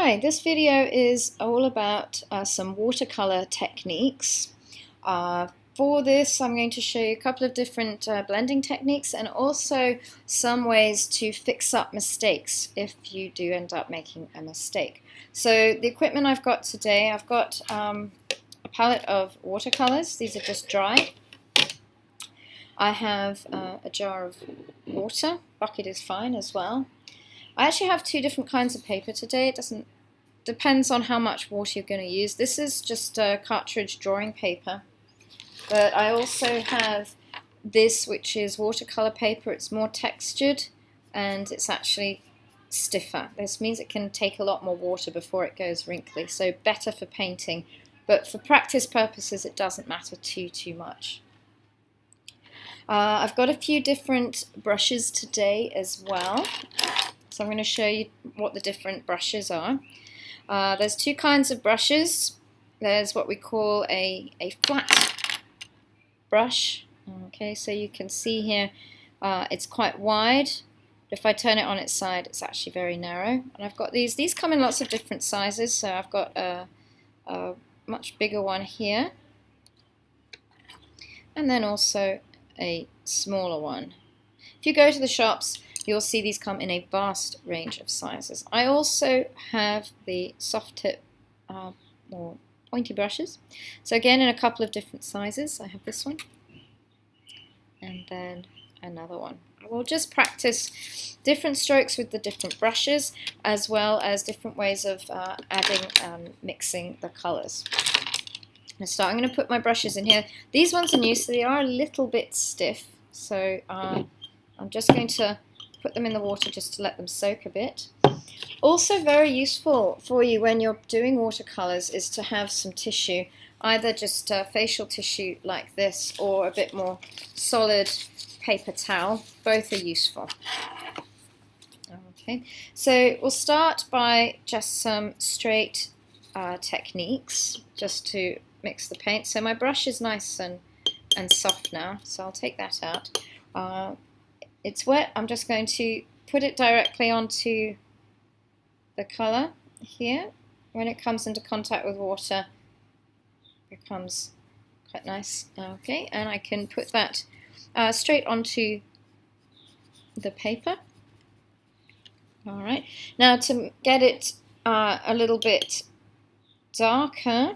Hi, this video is all about some watercolor techniques. For this, I'm going to show you a couple of different blending techniques and also some ways to fix up mistakes if you do end up making a mistake. So the equipment I've got today, I've got a palette of watercolors. These are just dry. I have a jar of water. Bucket is fine as well. I actually have two different kinds of paper today. It depends on how much water you're going to use. This is just cartridge drawing paper, but I also have this, which is watercolor paper. It's more textured and it's actually stiffer. This means it can take a lot more water before it goes wrinkly, so better for painting, but for practice purposes it doesn't matter too much. I've got a few different brushes today as well. So I'm going to show you what the different brushes are. There's two kinds of brushes. There's what we call a flat brush. Okay, so you can see here it's quite wide. If I turn it on its side, it's actually very narrow. And I've got these. These come in lots of different sizes. So I've got a much bigger one here, and then also a smaller one. If you go to the shops, you'll see these come in a vast range of sizes. I also have the soft tip or pointy brushes. So again, in a couple of different sizes. I have this one and then another one. I will just practice different strokes with the different brushes, as well as different ways of adding and mixing the colors. So I'm going to put my brushes in here. These ones are new, so they are a little bit stiff. So I'm just going to put them in the water just to let them soak a bit. Also very useful for you when you're doing watercolors is to have some tissue, either just facial tissue like this or a bit more solid paper towel. Both are useful. Okay, so we'll start by just some straight techniques just to mix the paint. So my brush is nice and soft now, so I'll take that out. It's wet. I'm just going to put it directly onto the colour here. When it comes into contact with water, it becomes quite nice. Okay, and I can put that straight onto the paper. Alright, now to get it a little bit darker,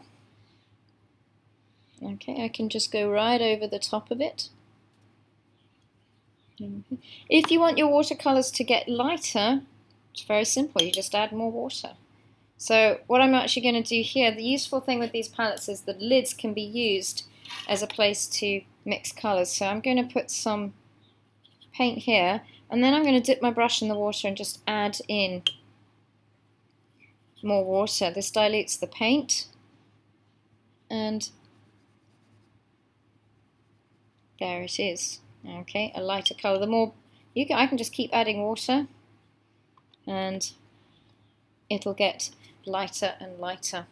okay, I can just go right over the top of it. If you want your watercolors to get lighter, it's very simple. You just add more water. So what I'm actually going to do here, the useful thing with these palettes is the lids can be used as a place to mix colors. So I'm going to put some paint here, and then I'm going to dip my brush in the water and just add in more water. This dilutes the paint, and there it is. Okay, a lighter color. The more I can just keep adding water and it'll get lighter and lighter.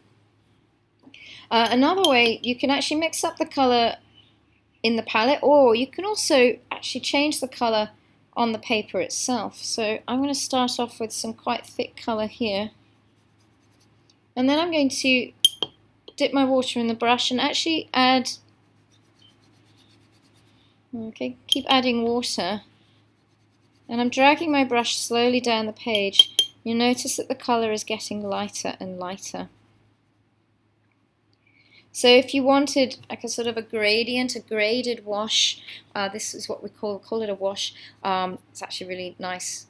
Another way, you can actually mix up the color in the palette, or you can also actually change the color on the paper itself. So I'm going to start off with some quite thick color here, and then I'm going to dip my water in the brush and actually add. Okay, keep adding water, and I'm dragging my brush slowly down the page. You'll notice that the colour is getting lighter and lighter. So if you wanted like a sort of a gradient, a graded wash, this is what we call it a wash. It's actually a really nice,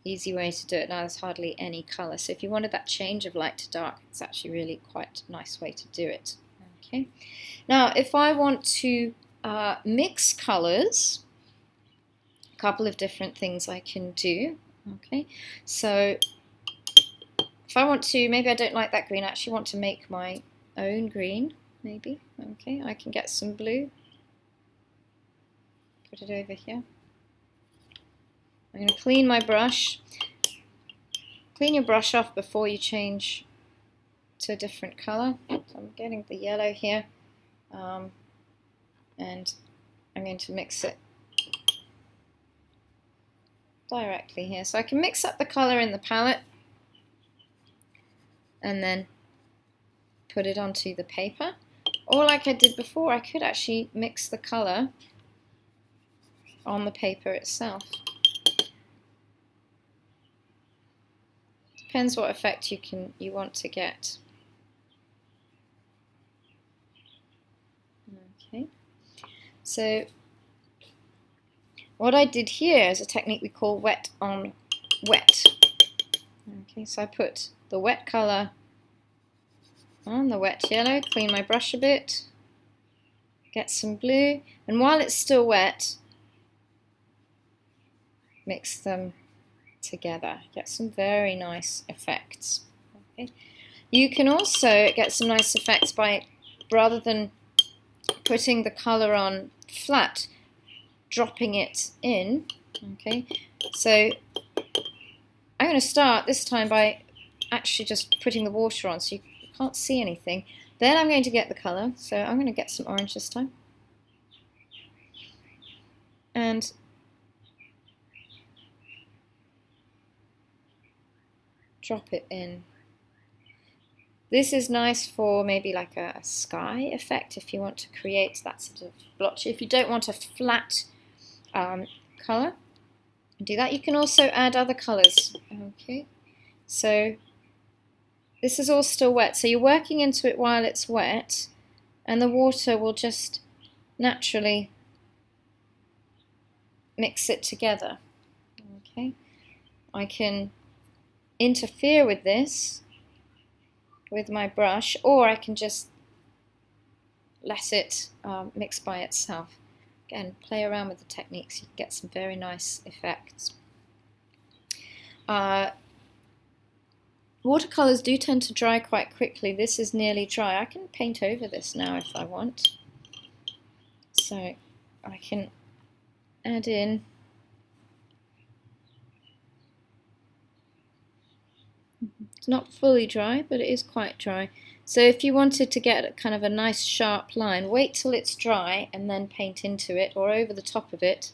easy way to do it. Now there's hardly any colour. So if you wanted that change of light to dark, it's actually really quite a nice way to do it. Okay. Now if I want to mix colors, a couple of different things I can do. Okay, so if I want to, maybe I don't like that green, I actually want to make my own green, maybe. Okay, I can get some blue, put it over here. I'm going to clean my brush. Clean your brush off before you change to a different color. So I'm getting the yellow here. And I'm going to mix it directly here. So I can mix up the colour in the palette and then put it onto the paper. Or like I did before, I could actually mix the colour on the paper itself. Depends what effect you want to get. Okay, so what I did here is a technique we call wet on wet. Okay, so I put the wet colour on the wet yellow, clean my brush a bit, get some blue, and while it's still wet, mix them together. Get some very nice effects. Okay. You can also get some nice effects by, rather than putting the colour on flat, dropping it in. Okay, so I'm going to start this time by actually just putting the water on so you can't see anything. Then I'm going to get the colour, so I'm going to get some orange this time. And drop it in. This is nice for maybe like a sky effect if you want to create that sort of blotchy. If you don't want a flat colour, do that. You can also add other colours. Okay, so this is all still wet, so you're working into it while it's wet, and the water will just naturally mix it together. Okay, I can interfere with this with my brush, or I can just let it mix by itself. Again, play around with the techniques, you can get some very nice effects. Watercolours do tend to dry quite quickly. This is nearly dry. I can paint over this now if I want. So I can add in it's not fully dry, but it is quite dry. So if you wanted to get kind of a nice sharp line, wait till it's dry and then paint into it or over the top of it.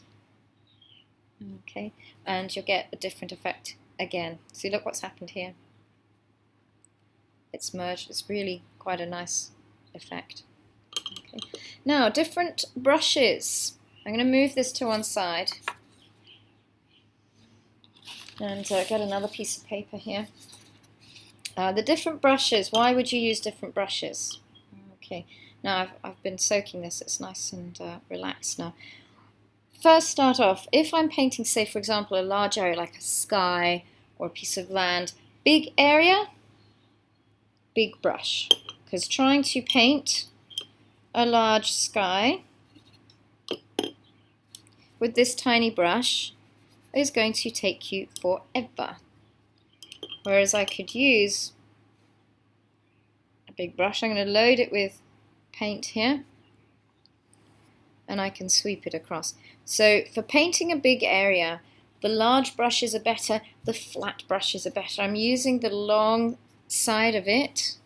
Okay, and you'll get a different effect again. See, look what's happened here. It's merged. It's really quite a nice effect. Okay. Now, different brushes. I'm going to move this to one side and get another piece of paper here. The different brushes, why would you use different brushes? Okay, now I've been soaking this, it's nice and relaxed now. First start off, if I'm painting, say for example, a large area like a sky or a piece of land, big area, big brush. Because trying to paint a large sky with this tiny brush is going to take you forever. Whereas I could use a big brush. I'm going to load it with paint here, and I can sweep it across. So for painting a big area, the large brushes are better, the flat brushes are better. I'm using the long side of it.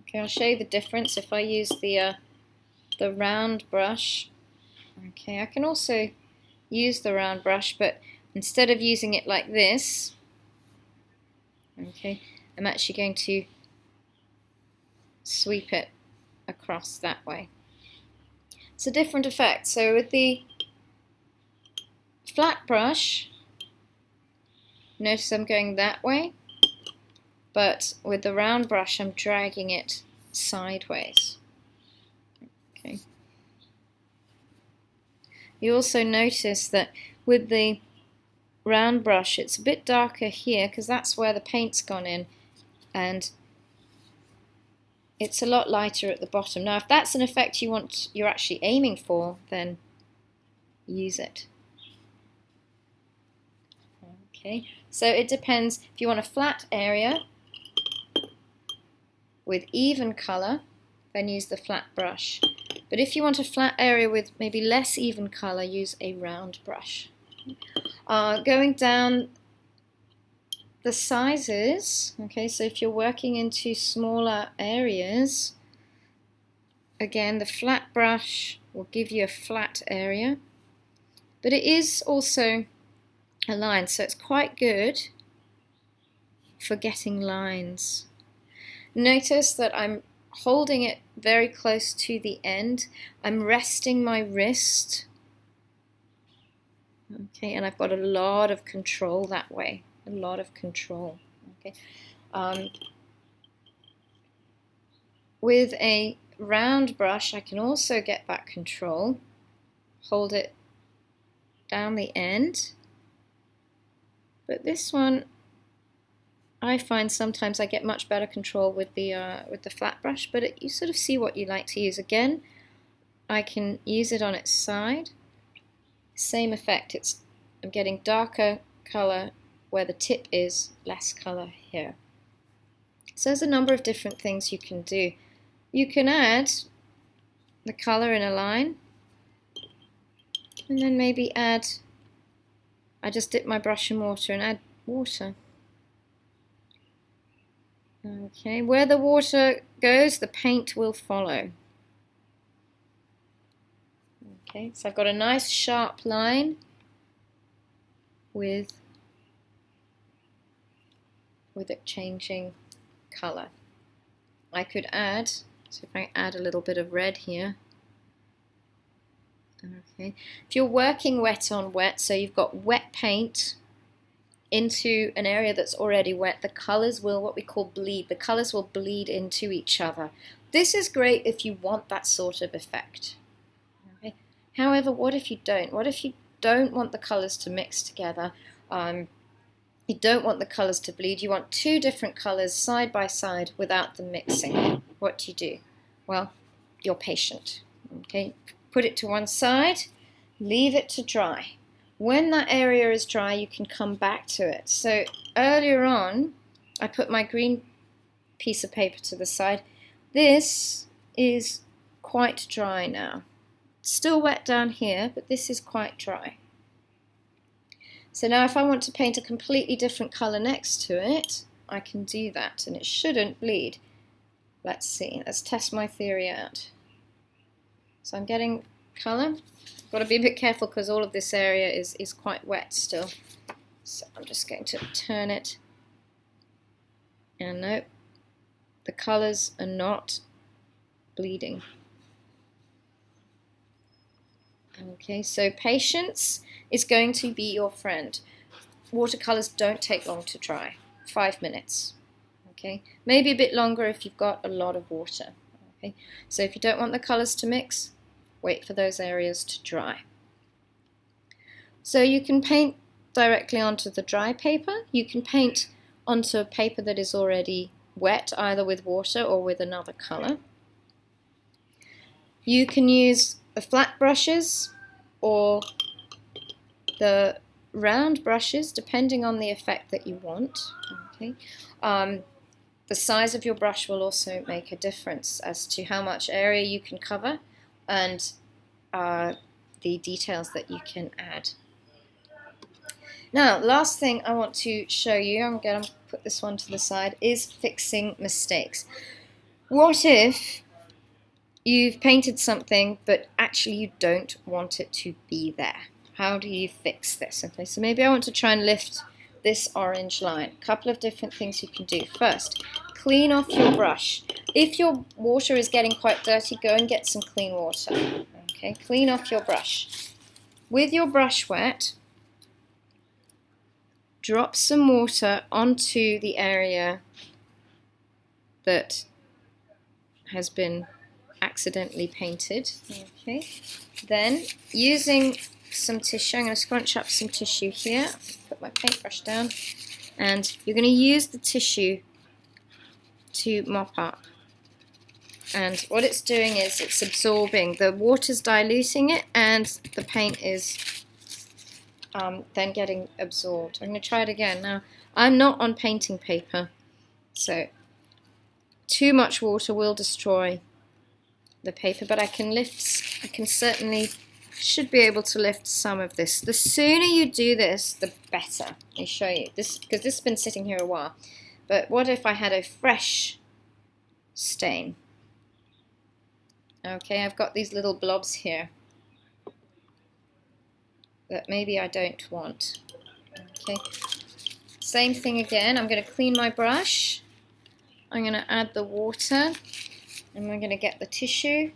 Okay, I'll show you the difference if I use the round brush. Okay, I can also use the round brush, but instead of using it like this, okay, I'm actually going to sweep it across that way. It's a different effect. So with the flat brush, notice I'm going that way, but with the round brush I'm dragging it sideways. Okay. You also notice that with the round brush it's a bit darker here because that's where the paint's gone in, and it's a lot lighter at the bottom. Now if that's an effect you're actually aiming for, then use it. Okay, so it depends. If you want a flat area with even colour, then use the flat brush. But if you want a flat area with maybe less even colour, use a round brush. Going down the sizes, okay, so if you're working into smaller areas, again the flat brush will give you a flat area, but it is also a line, so it's quite good for getting lines. Notice that I'm holding it very close to the end. I'm resting my wrist. Okay, and I've got a lot of control that way. A lot of control. Okay. With a round brush, I can also get that control. Hold it down the end. But this one, I find sometimes I get much better control with the flat brush. But you sort of see what you like to use. Again, I can use it on its side. Same effect. I'm getting darker color where the tip is, less color here. So there's a number of different things you can do. You can add the color in a line, and then maybe add, I just dip my brush in water and add water. Okay, where the water goes, the paint will follow. Okay, so I've got a nice sharp line with it changing color. I could add, so if I add a little bit of red here. Okay, if you're working wet on wet, so you've got wet paint into an area that's already wet, the colors will, what we call bleed, the colors will bleed into each other. This is great if you want that sort of effect. Okay. However, what if you don't? What if you don't want the colors to mix together? You don't want the colors to bleed. You want two different colors side by side without them mixing. What do you do? Well, you're patient. Okay, put it to one side, leave it to dry. When that area is dry, you can come back to it. So earlier on, I put my green piece of paper to the side. This is quite dry now. It's still wet down here, but this is quite dry. So now if I want to paint a completely different color next to it, I can do that, and it shouldn't bleed. Let's see, let's test my theory out. So I'm getting color. Got to be a bit careful because all of this area is quite wet still. So I'm just going to turn it. And nope, the colors are not bleeding. Okay, so patience is going to be your friend. Watercolors don't take long to dry, 5 minutes. Okay, maybe a bit longer if you've got a lot of water. Okay, so if you don't want the colors to mix, wait for those areas to dry. So you can paint directly onto the dry paper. You can paint onto a paper that is already wet, either with water or with another color. You can use the flat brushes or the round brushes, depending on the effect that you want. Okay. The size of your brush will also make a difference as to how much area you can cover and the details that you can add. Now, last thing I want to show you, I'm going to put this one to the side, is fixing mistakes. What if you've painted something but actually you don't want it to be there? How do you fix this? Okay, so maybe I want to try and lift this orange line. A couple of different things you can do. First, clean off your brush. If your water is getting quite dirty, go and get some clean water. Okay, clean off your brush. With your brush wet, drop some water onto the area that has been accidentally painted. Okay, then using some tissue, I'm going to scrunch up some tissue here, put my paintbrush down, and you're going to use the tissue to mop up. And what it's doing is it's absorbing, the water's diluting it, and the paint is then getting absorbed. I'm going to try it again. Now, I'm not on painting paper, so too much water will destroy the paper, but I can certainly should be able to lift some of this. The sooner you do this, the better. Let me show you this, because this has been sitting here a while. But what if I had a fresh stain? Okay, I've got these little blobs here that maybe I don't want. Okay, Same thing again. I'm going to clean my brush. I'm going to add the water, and we're going to get the tissue,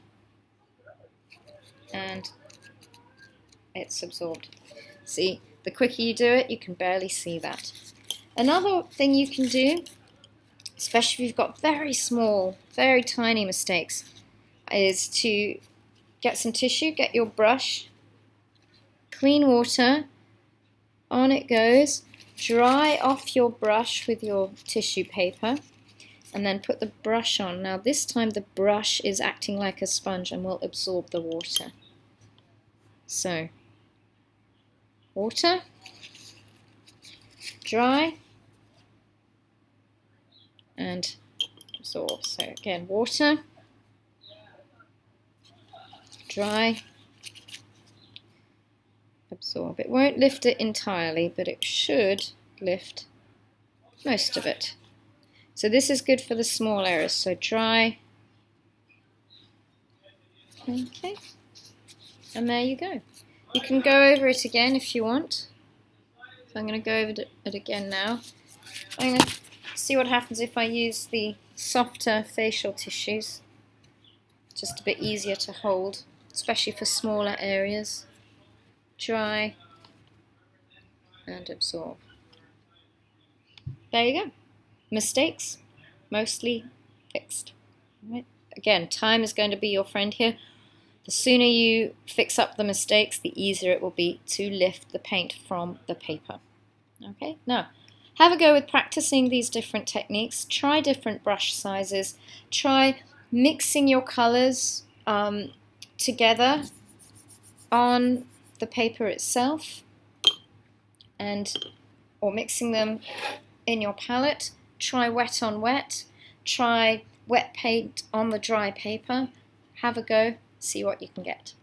and it's absorbed. See, the quicker you do it, you can barely see that. Another thing you can do, especially if you've got very small, very tiny mistakes, is to get some tissue, get your brush, clean water, on it goes, dry off your brush with your tissue paper, and then put the brush on. Now this time the brush is acting like a sponge and will absorb the water. So, water, dry, and absorb. So again, water, dry, absorb. It won't lift it entirely, but it should lift most of it. So this is good for the small areas. So dry, okay, and there you go. You can go over it again if you want. So I'm going to go over it again now. I'm going to see what happens if I use the softer facial tissues. Just a bit easier to hold, especially for smaller areas. Dry and absorb. There you go. Mistakes mostly fixed. Right. Again, time is going to be your friend here. The sooner you fix up the mistakes, the easier it will be to lift the paint from the paper. Okay, now have a go with practicing these different techniques. Try different brush sizes. Try mixing your colors together on the paper itself, or mixing them in your palette. Try wet on wet. Try wet paint on the dry paper. Have a go. See what you can get.